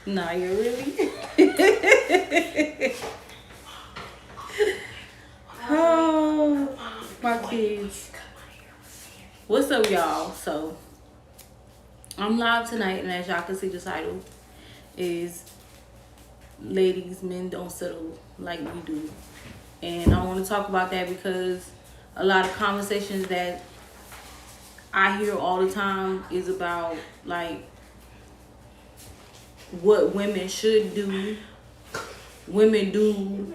Nah, you really? Oh, my kids. What's up, y'all? So, I'm live tonight, and as y'all can see, the title is Ladies, Men Don't Settle Like We Do. And I want to talk about that because a lot of conversations that I hear all the time is about, like, what women should do. Women do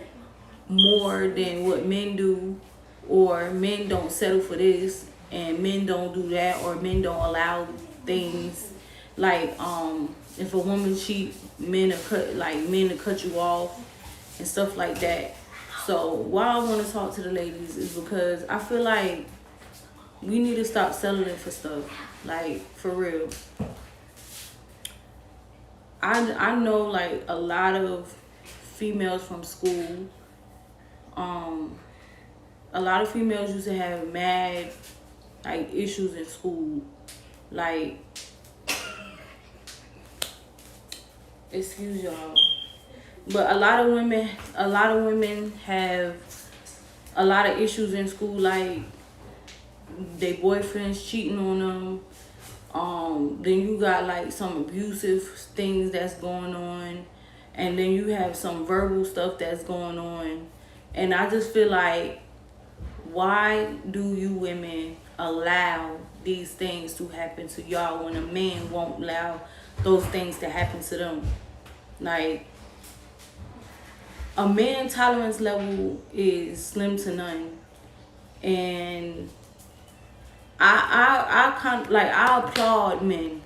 more than what men do, or men don't settle for this and men don't do that, or men don't allow things like if a woman cheat, men to cut you off and stuff like that. So why I want to talk to the ladies is because I feel like we need to stop settling for stuff, like, for real. I know, like, a lot of females from school, a lot of females used to have mad, like, issues in school, like, excuse y'all, but a lot of women have a lot of issues in school, like their boyfriends cheating on them. Then you got, like, some abusive things that's going on, and then you have some verbal stuff that's going on. And I just feel like, why do you women allow these things to happen to y'all when a man won't allow those things to happen to them? Like, a man tolerance level is slim to none. And I applaud men,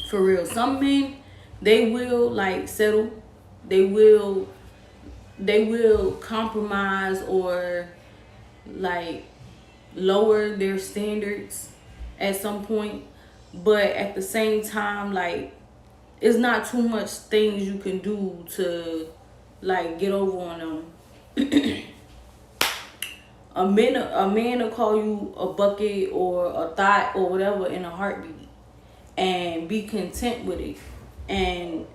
for real. Some men, they will, like, settle. They will compromise, or, like, lower their standards at some point. But at the same time, like, it's not too much things you can do to, like, get over on them. A man will call you a bucket or a thought or whatever in a heartbeat and be content with it. And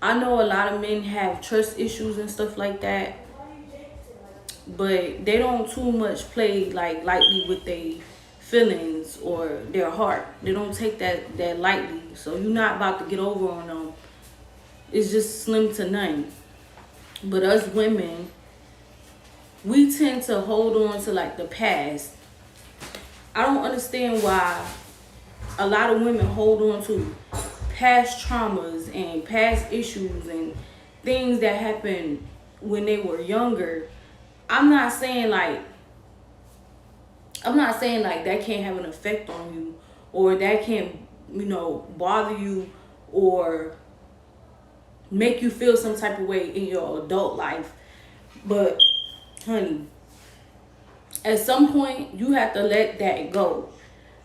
I know a lot of men have trust issues and stuff like that, but they don't too much play, like, lightly with their feelings or their heart. They don't take that lightly. So you're not about to get over on them. It's just slim to none. But us women, we tend to hold on to, like, the past. I don't understand why a lot of women hold on to past traumas and past issues and things that happened when they were younger. I'm not saying like that can't have an effect on you, or that can't, bother you or make you feel some type of way in your adult life. But, honey, at some point you have to let that go.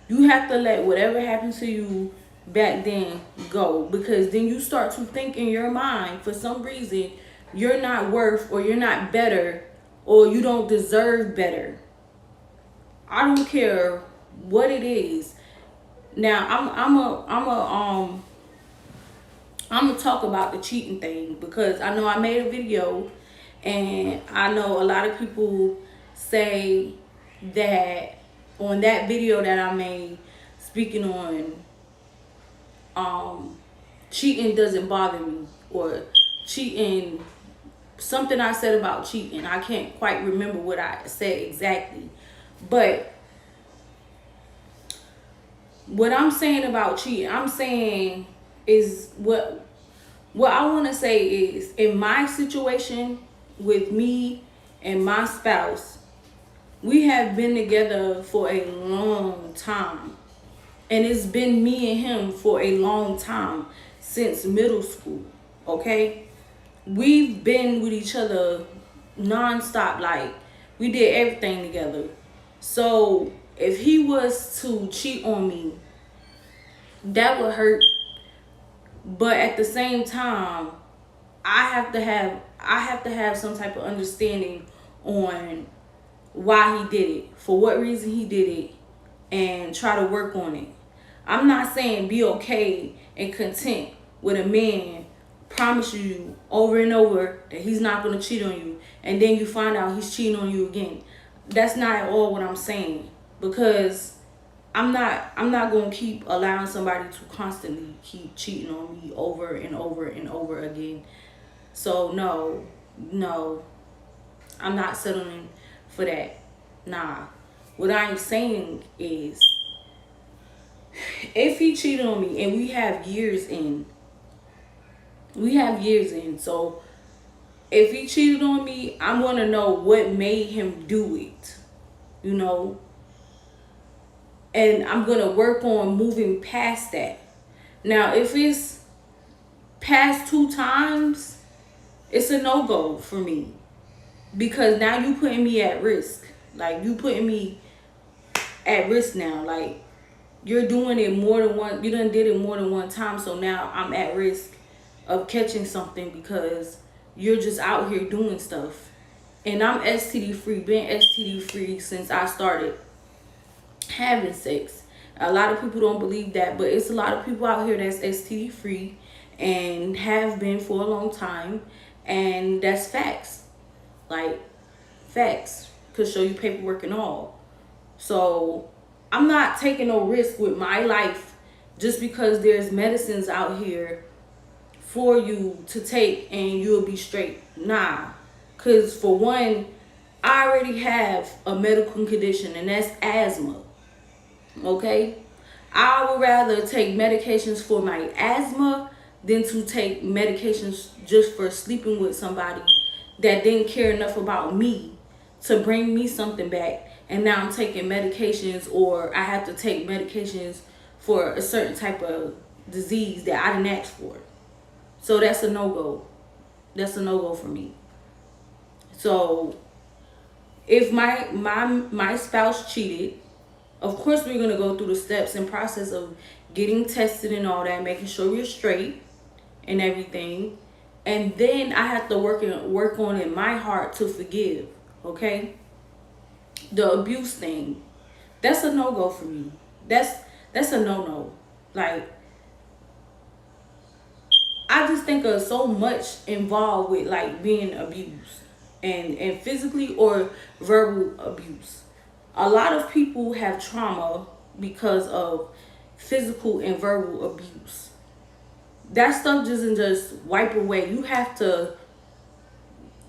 You have to let whatever happened to you back then go, because then you start to think in your mind, for some reason, you're not worth, or you're not better, or you don't deserve better. I don't care what it is. Now I'm gonna talk about the cheating thing, because I know I made a video, and I know a lot of people say that on that video that I made speaking on cheating doesn't bother me, or cheating, something I said about cheating. I can't quite remember what I said exactly, but what I'm saying about cheating, I'm saying is what I want to say is, in my situation with me and my spouse, we have been together for a long time. And it's been me and him for a long time, since middle school, okay? We've been with each other nonstop, like, we did everything together. So if he was to cheat on me, that would hurt. But at the same time, I have to have some type of understanding on why he did it, for what reason he did it, and try to work on it. I'm not saying be okay and content with a man promise you over and over that he's not going to cheat on you, and then you find out he's cheating on you again. That's not at all what I'm saying, because I'm not going to keep allowing somebody to constantly keep cheating on me over and over and over again. So no, I'm not settling for that. Nah. What I'm saying is, if he cheated on me and we have years in, so if he cheated on me, I'm going to know what made him do it, you know, and I'm going to work on moving past that. Now, if it's past 2 times, it's a no-go for me, because now you putting me at risk. Like, you putting me at risk now. Like, you're doing it more than one. You done did it more than one time. So now I'm at risk of catching something because you're just out here doing stuff. And I'm STD free. Been STD free since I started having sex. A lot of people don't believe that, but it's a lot of people out here that's STD free and have been for a long time. And that's facts. Like, facts. Could show you paperwork and all. So I'm not taking no risk with my life just because there's medicines out here for you to take and you'll be straight. Nah. Because for one, I already have a medical condition, and that's asthma. Okay? I would rather take medications for my asthma than to take medications just for sleeping with somebody that didn't care enough about me to bring me something back. And now I'm taking medications, or I have to take medications for a certain type of disease that I didn't ask for. So that's a no-go. That's a no-go for me. So if my spouse cheated, of course we're gonna go through the steps and process of getting tested and all that, making sure we're straight and everything. And then I have to work on in my heart to forgive. Okay? The abuse thing, that's a no-go for me. That's a no-no. Like, I just think of so much involved with like being abused, and physically or verbal abuse. A lot of people have trauma because of physical and verbal abuse. That stuff doesn't just wipe away. You have to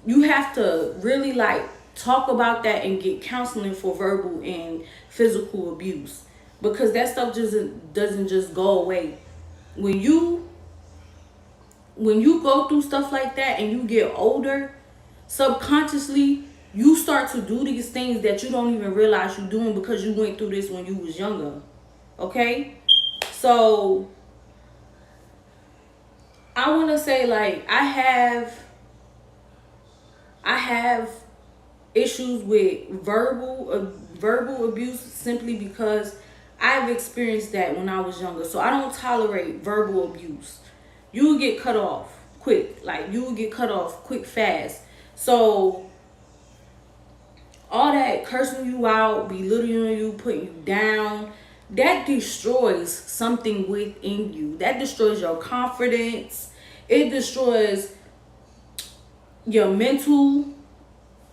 really like talk about that and get counseling for verbal and physical abuse, because that stuff doesn't just go away. When you go through stuff like that and you get older, subconsciously you start to do these things that you don't even realize you're doing because you went through this when you was younger. Okay? So I want to say, like, I have issues with verbal abuse simply because I've experienced that when I was younger. So I don't tolerate verbal abuse. You will get cut off quick. Like, you will get cut off quick, fast. So all that cursing you out, belittling you, putting you down, that destroys something within you. That destroys your confidence. It destroys your mental.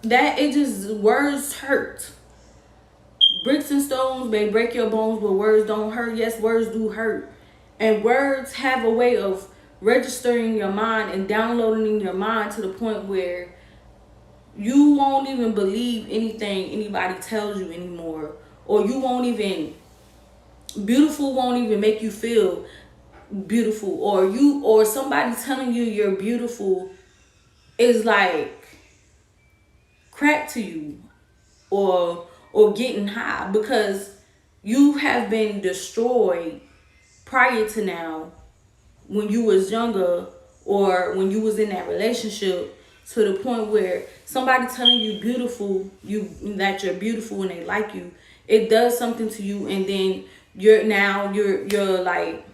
Words hurt. Bricks and stones may break your bones, but words don't hurt. Yes, words do hurt. And words have a way of registering your mind and downloading in your mind to the point where you won't even believe anything anybody tells you anymore. Or beautiful won't even make you feel beautiful. Or somebody telling you you're beautiful is like crack to you, or getting high, because you have been destroyed prior to now when you was younger, or when you was in that relationship, to the point where somebody telling you that you're beautiful and they like you, it does something to you, and then you're like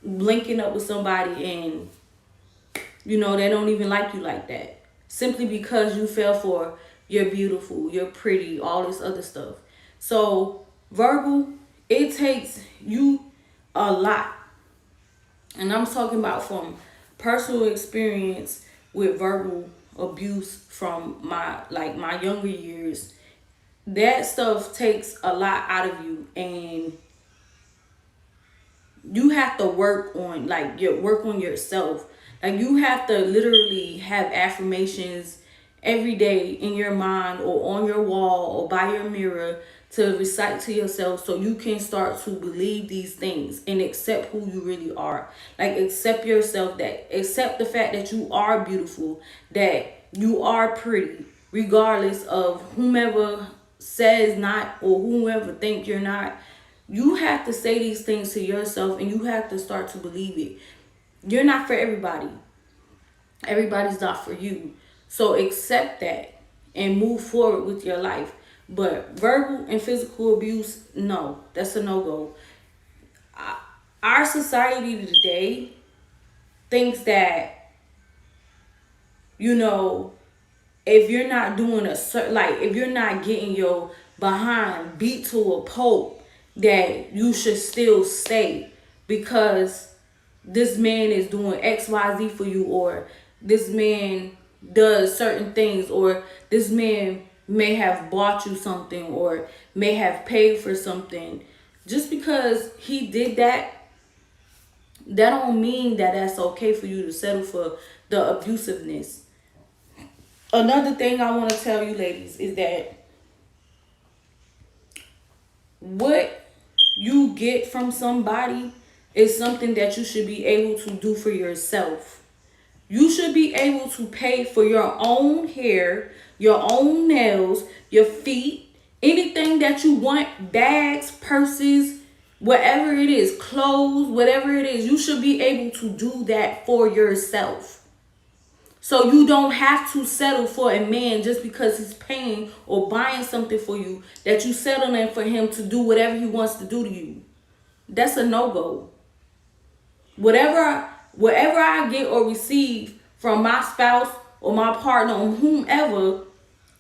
linking up with somebody, and they don't even like you like that, simply because you fell for you're beautiful, you're pretty, all this other stuff. So verbal, it takes you a lot. And I'm talking about from personal experience with verbal abuse from my younger years. That stuff takes a lot out of you, and you have to work on yourself. Like, you have to literally have affirmations every day in your mind or on your wall or by your mirror to recite to yourself, so you can start to believe these things and accept who you really are. Like, accept yourself, that accept the fact that you are beautiful, that you are pretty, regardless of whomever says not or whoever think you're not. You have to say these things to yourself, and you have to start to believe it. You're not for everybody. Everybody's not for you. So accept that and move forward with your life. But verbal and physical abuse, no, that's a no-go. Our society today thinks that, you know, if you're not doing a certain, like, if you're not getting your behind beat to a pulp, that you should still stay because this man is doing XYZ for you, or this man does certain things, or this man may have bought you something or may have paid for something. Just because he did that, that don't mean that that's okay for you to settle for the abusiveness. Another thing I want to tell you, ladies, is that what you get from somebody is something that you should be able to do for yourself. You should be able to pay for your own hair, your own nails, your feet, anything that you want, bags, purses, whatever it is, clothes, whatever it is. You should be able to do that for yourself. So you don't have to settle for a man just because he's paying or buying something for you, that you settling for him to do whatever he wants to do to you. That's a no-go. Whatever I get or receive from my spouse or my partner or whomever,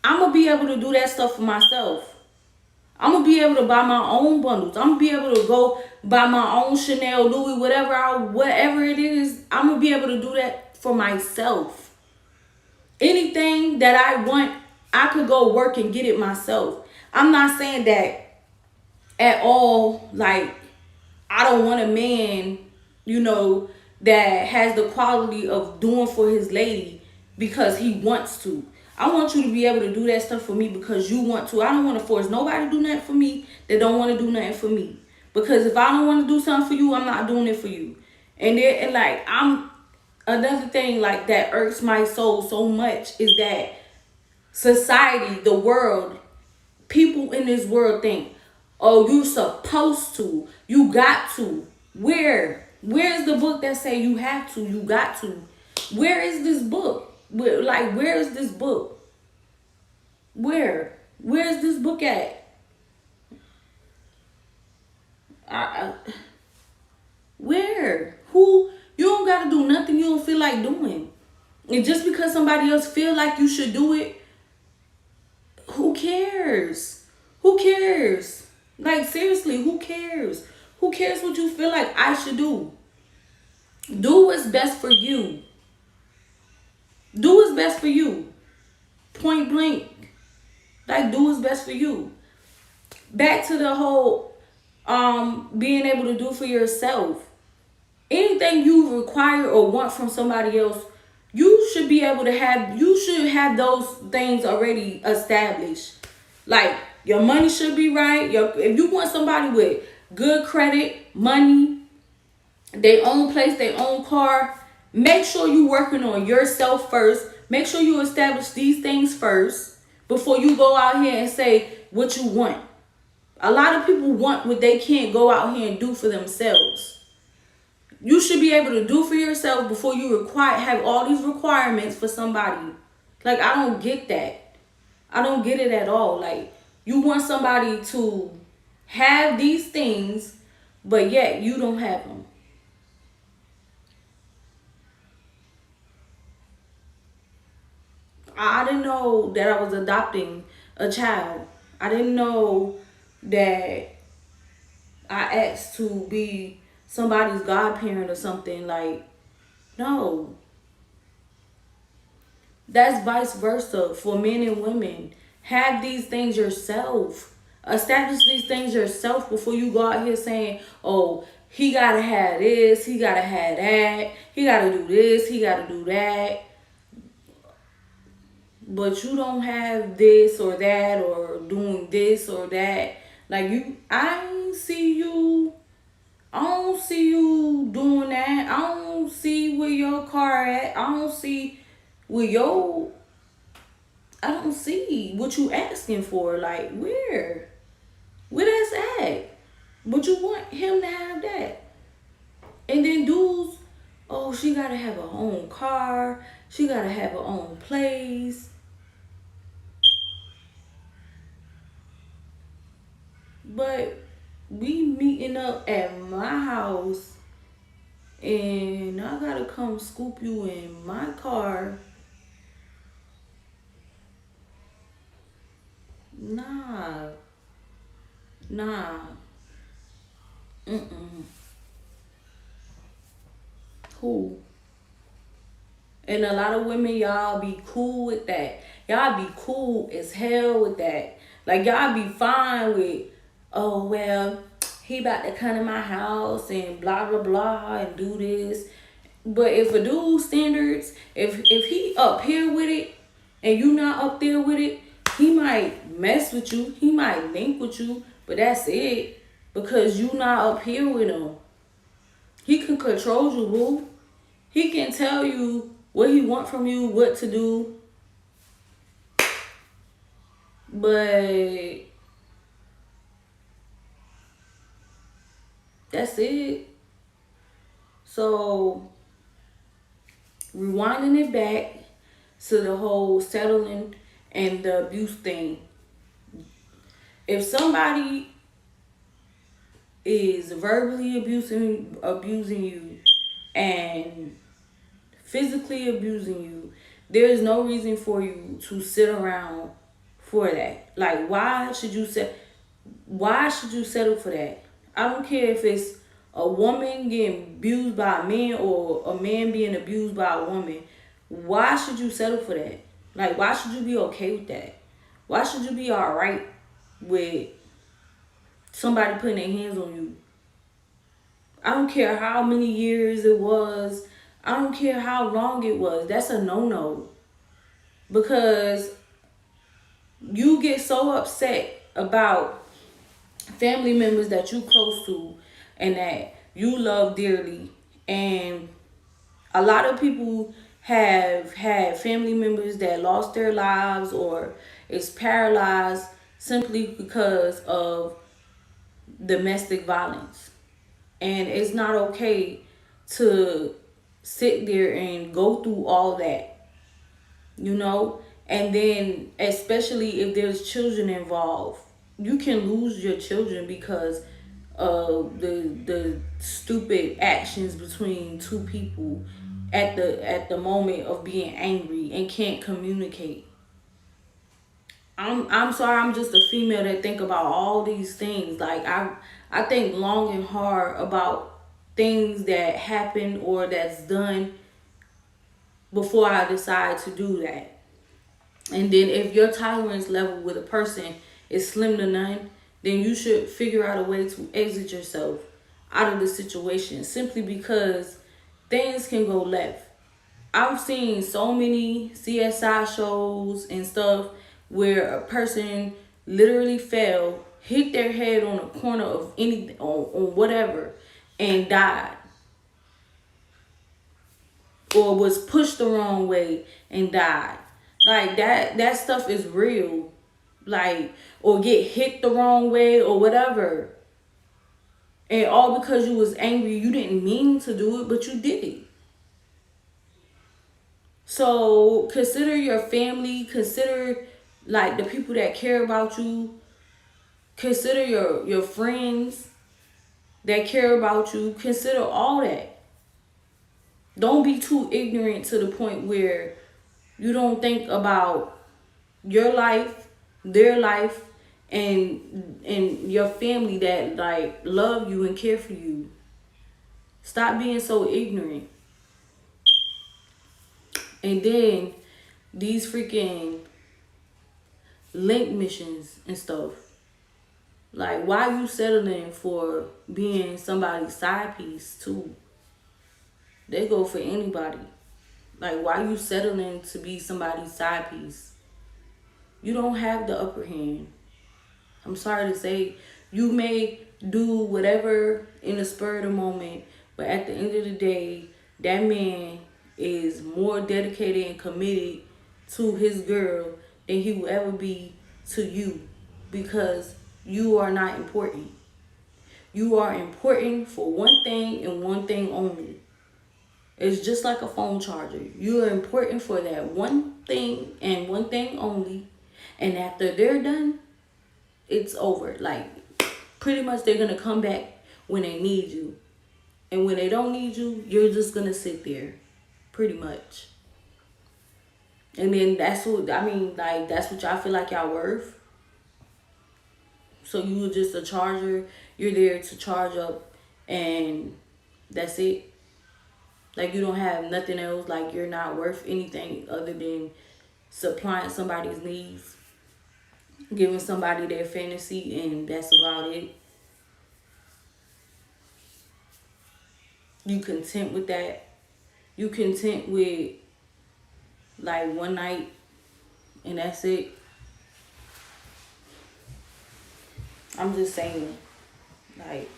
I'm going to be able to do that stuff for myself. I'm going to be able to buy my own bundles. I'm going to be able to go buy my own Chanel, Louis, whatever it is. I'm going to be able to do that for myself. Anything that I want, I could go work and get it myself. I'm not saying that at all, like, I don't want a man, that has the quality of doing for his lady because he wants to. I want you to be able to do that stuff for me because you want to. I don't want to force nobody to do nothing for me that don't want to do nothing for me. Because if I don't want to do something for you, I'm not doing it for you. Another thing, like, that irks my soul so much is that society, the world, people in this world think, oh, you supposed to, you got to. Where's the book that say you have to, you got to? Where is this book? Where is this book? Where is this book at? Where? Who? You don't gotta do nothing you don't feel like doing. And just because somebody else feel like you should do it, who cares? Who cares? Like, seriously, who cares? Who cares what you feel like I should do? Do what's best for you. Do what's best for you. Point blank. Like, do what's best for you. Back to the whole being able to do for yourself. Anything you require or want from somebody else, you should have those things already established. Like, your money should be right. If you want somebody with good credit, money, their own place, their own car, make sure you working on yourself first. Make sure you establish these things first before you go out here and say what you want. A lot of people want what they can't go out here and do for themselves. You should be able to do for yourself before you have all these requirements for somebody. Like, I don't get that. I don't get it at all. Like, you want somebody to have these things, but yet you don't have them. I didn't know that I was adopting a child. I didn't know that I asked to be somebody's godparent or something. Like, no. That's vice versa for men and women. Have these things yourself. Establish these things yourself before you go out here saying, oh, he gotta have this, he gotta have that, he gotta do this, he gotta do that. But you don't have this or that or doing this or that. Like, I don't see you doing that. I don't see where your car at. I don't see what you asking for. Like, where that's at? But you want him to have that. And then dudes, oh, she gotta have her own car. She gotta have her own place. But we meeting up at my house and I gotta come scoop you in my car. Nah. Nah. Mm-mm. Who? And a lot of women, y'all be cool with that. Y'all be cool as hell with that. Like, y'all be fine with, oh, well, he about to come to my house and blah, blah, blah, and do this. But if a dude standards, if he up here with it and you not up there with it, he might mess with you. He might link with you, but that's it. Because you not up here with him. He can control you, boo. He can tell you what he want from you, what to do. But that's it. So, rewinding it back to the whole settling and the abuse thing. If somebody is verbally abusing you and physically abusing you, there is no reason for you to sit around for that. Like, why should you settle for that? I don't care if it's a woman getting abused by a man or a man being abused by a woman. Why should you settle for that? Like, why should you be okay with that? Why should you be alright with somebody putting their hands on you? I don't care how many years it was. I don't care how long it was. That's a no-no. Because you get so upset about family members that you close to and that you love dearly. And a lot of people have had family members that lost their lives or is paralyzed simply because of domestic violence. And it's not okay to sit there and go through all that, you know? And then, especially if there's children involved, you can lose your children because of the stupid actions between two people at the moment of being angry and can't communicate. I'm sorry, I'm just a female that think about all these things. Like, I think long and hard about things that happen or that's done before I decide to do that. And then if your tolerance level with a person is slim to none, then you should figure out a way to exit yourself out of the situation simply because things can go left. I've seen so many CSI shows and stuff where a person literally fell, hit their head on a corner of anything, on whatever, and died. Or was pushed the wrong way and died. Like, that stuff is real. Like, or get hit the wrong way or whatever. And all because you was angry, you didn't mean to do it, but you did it. So consider your family, consider like the people that care about you, consider your friends that care about you, consider all that. Don't be too ignorant to the point where you don't think about your life, their life, and your family that like love you and care for you. Stop being so ignorant. And then these freaking link missions and stuff. Like, why you settling for being somebody's side piece too? They go for anybody. Like, why you settling to be somebody's side piece? You don't have the upper hand. I'm sorry to say, you may do whatever in the spur of the moment, but at the end of the day, that man is more dedicated and committed to his girl than he will ever be to you, because you are not important. You are important for one thing and one thing only. It's just like a phone charger. You are important for that one thing and one thing only. And after they're done, it's over. Like, pretty much they're going to come back when they need you. And when they don't need you, you're just going to sit there. Pretty much. And then that's what, I mean, like, that's what y'all feel like y'all worth. So you were just a charger. You're there to charge up and that's it. Like, you don't have nothing else. Like, you're not worth anything other than supplying somebody's needs, giving somebody their fantasy, and that's about it. You content with that? You content with, like, one night and that's it? I'm just saying, like,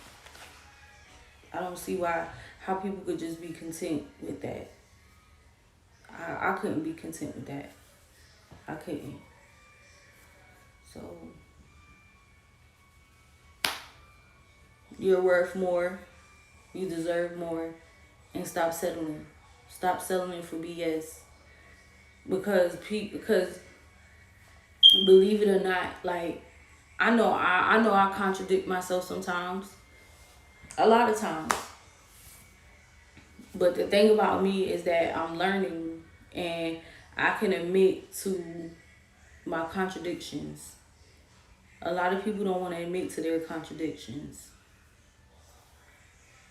I don't see how people could just be content with that. I couldn't be content with that. I couldn't. So, you're worth more. You deserve more. And stop settling. Stop settling for BS. Because believe it or not, like, I know I contradict myself sometimes. A lot of times. But the thing about me is that I'm learning and I can admit to my contradictions. A lot of people don't want to admit to their contradictions.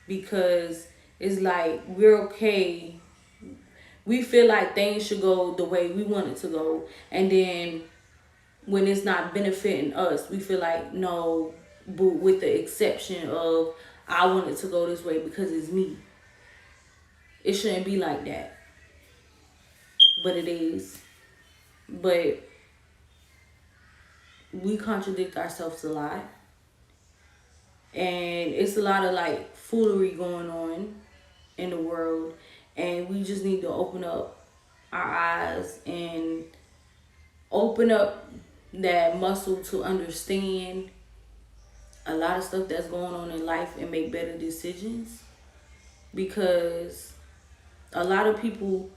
Because it's like, we're okay. We feel like things should go the way we want it to go. And then when it's not benefiting us, we feel like, no, but with the exception of, I want it to go this way because it's me. It shouldn't be like that. But it is. But we contradict ourselves a lot. And it's a lot of, like, foolery going on in the world. And we just need to open up our eyes and open up that muscle to understand a lot of stuff that's going on in life and make better decisions. Because a lot of people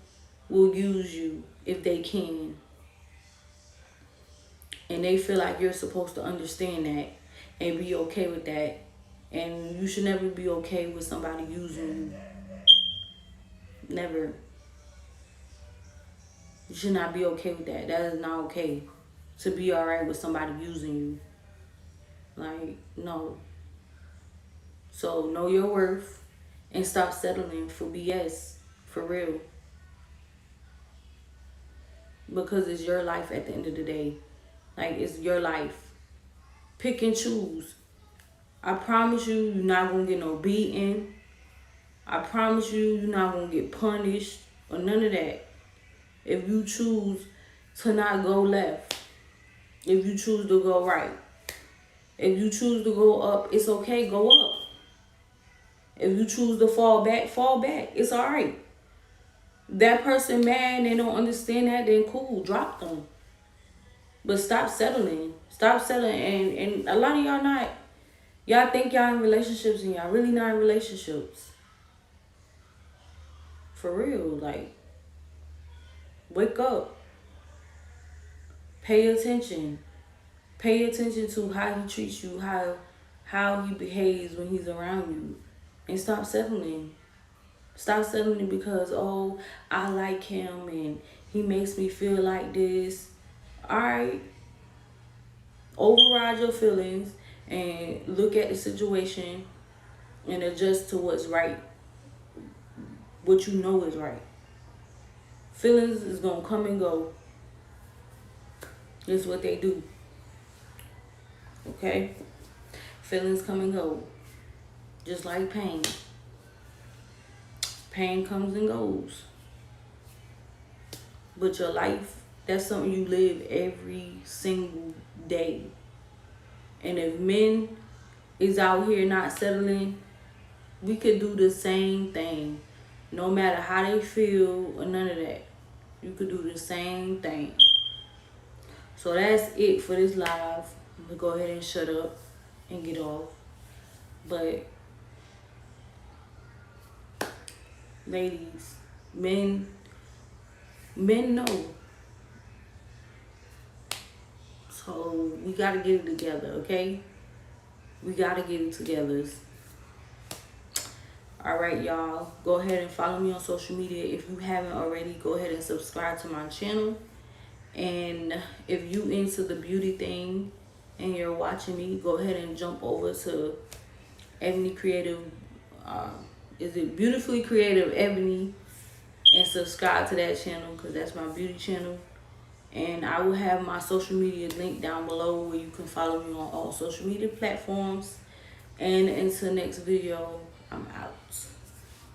will use you if they can. And they feel like you're supposed to understand that and be okay with that. And you should never be okay with somebody using you. Never. You should not be okay with that. That is not okay. To be alright with somebody using you. Like, no. So know your worth and stop settling for BS. For real. Because it's your life at the end of the day. Like, it's your life. Pick and choose. I promise you, you're not going to get no beating. I promise you, you're not going to get punished or none of that. If you choose to not go left. If you choose to go right. If you choose to go up, it's okay, go up. If you choose to fall back, fall back. It's all right. That person mad, they don't understand that, then cool, drop them. But stop settling. Stop settling. And a lot of y'all think y'all in relationships and y'all really not in relationships. For real, like, wake up. Pay attention. Pay attention to how he treats you, how he behaves when he's around you. And stop settling. Stop settling because, oh, I like him and he makes me feel like this. Alright. Override your feelings and look at the situation and adjust to what's right what you know is right. Feelings is gonna come and go. It's what they do. Okay? Feelings come and go. Just like pain. Pain comes and goes. But your life, that's something you live every single day. And if men is out here not settling, we could do the same thing. No matter how they feel or none of that. You could do the same thing. So that's it for this live. I'm going to go ahead and shut up and get off. But ladies, men know. So we got to get it together, okay? We got to get it together. All right, y'all. Go ahead and follow me on social media. If you haven't already, go ahead and subscribe to my channel. And if you into the beauty thing and you're watching me, go ahead and jump over to Ebony Creative. Is it Beautifully Creative Ebony? And subscribe to that channel because that's my beauty channel. And I will have my social media link down below where you can follow me on all social media platforms. And until next video, I'm out.